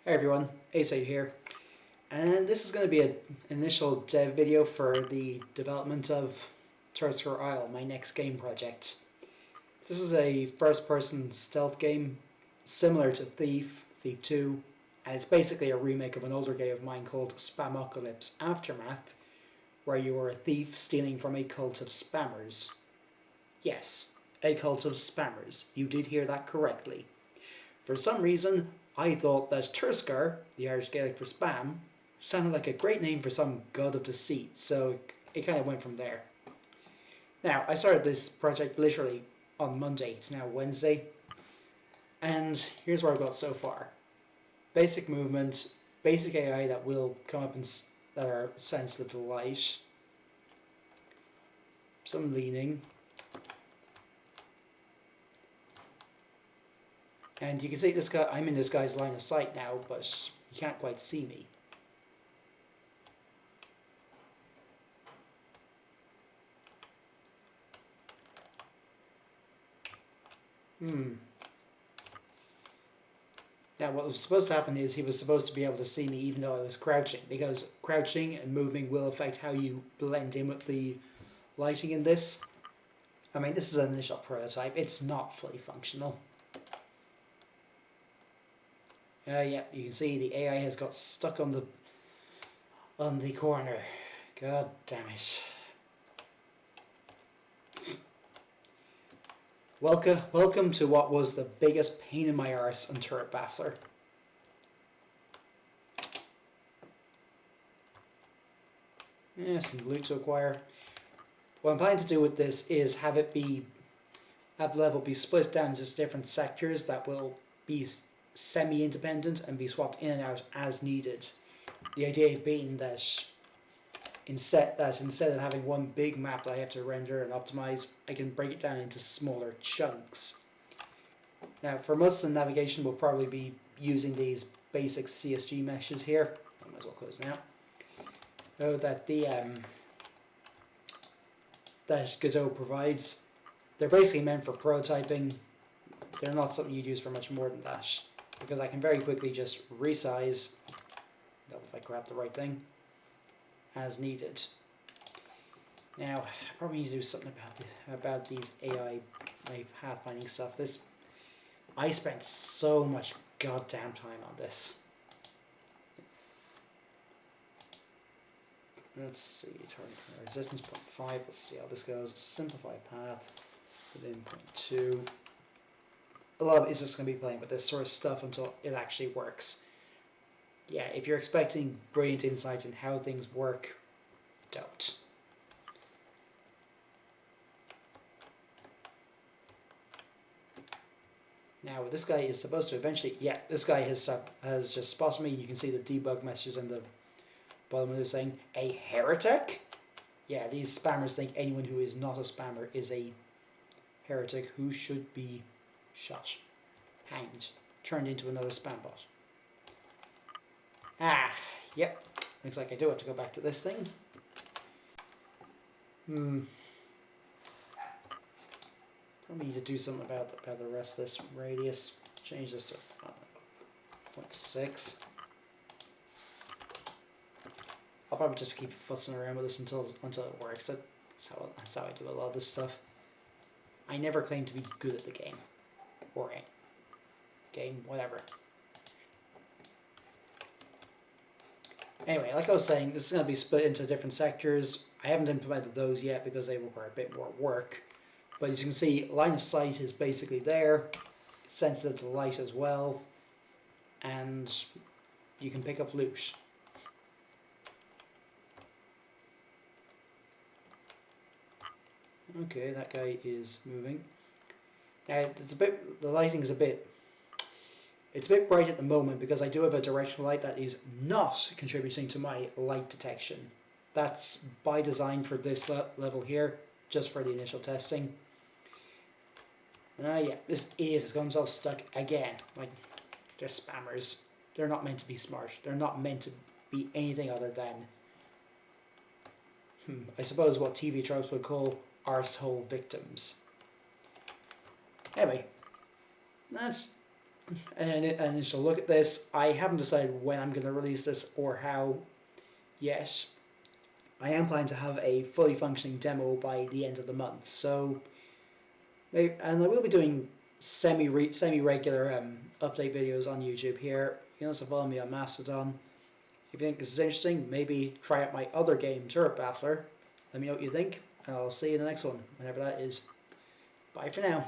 Hey everyone, Asa here, and this is going to be an initial dev video for the development of Turscar Isle, my next game project. This is a first-person stealth game similar to Thief 2, and it's basically a remake of an older game of mine called Spamocalypse Aftermath, where you are a thief stealing from a cult of spammers. Yes, a cult of spammers. You did hear that correctly. For some reason, I thought that Turscar, the Irish Gaelic for spam, sounded like a great name for some god of deceit, so it kind of went from there. Now, I started this project literally on Monday, it's now Wednesday, and here's where I've got so far. Basic movement, basic AI that will come up and that are sensitive to light, some leaning, and you can see this guy. I'm in this guy's line of sight now, but he can't quite see me. Now what was supposed to happen is he was supposed to be able to see me even though I was crouching, because crouching and moving will affect how you blend in with the lighting in this. I mean, this is an initial prototype, it's not fully functional. Yeah, you can see the AI has got stuck on the corner. God damn it. Welcome to what was the biggest pain in my arse on Turret Baffler. Yeah, some loot to acquire. What I'm planning to do with this is have the level be split down into different sectors that will be semi-independent and be swapped in and out as needed. The idea being that instead of having one big map that I have to render and optimize, I can break it down into smaller chunks. Now, for most of the navigation, we'll probably be using these basic CSG meshes here. I might as well close now. So that that Godot provides. They're basically meant for prototyping. They're not something you'd use for much more than that, because I can very quickly just resize, if I grab the right thing, as needed. Now, I probably need to do something about these AI pathfinding stuff. I spent so much goddamn time on this. Let's see, target resistance 0.5, let's see how this goes. Simplify path within 0.2. A lot of it is just going to be playing with this sort of stuff until it actually works. Yeah, if you're expecting brilliant insights in how things work, don't. Now, this guy is supposed to eventually... Yeah, this guy has just spotted me. You can see the debug messages in the bottom of it saying, a heretic? Yeah, these spammers think anyone who is not a spammer is a heretic who should be shot, hanged, turned into another spam bot. Yep. Looks like I do have to go back to this thing. Probably need to do something about the rest of this radius. Change this to 0.6. I'll probably just keep fussing around with this until it works. That's how I do a lot of this stuff. I never claim to be good at the game. Or a game, whatever. Anyway, like I was saying, this is going to be split into different sectors. I haven't implemented those yet because they require a bit more work. But as you can see, line of sight is basically there. It's sensitive to light as well. And you can pick up loot. Okay, that guy is moving. Now, the lighting's it's a bit bright at the moment because I do have a directional light that is not contributing to my light detection. That's by design for this level here, just for the initial testing. Yeah, this idiot has got himself stuck again. Like, they're spammers. They're not meant to be smart. They're not meant to be anything other than, I suppose what TV tropes would call arsehole victims. Anyway, that's an initial look at this. I haven't decided when I'm going to release this or how yet. I am planning to have a fully functioning demo by the end of the month, so maybe, and I will be doing semi regular update videos on YouTube here. You can also follow me on Mastodon. If you think this is interesting, maybe try out my other game, Turret Battler. Let me know what you think, and I'll see you in the next one, whenever that is. Bye for now.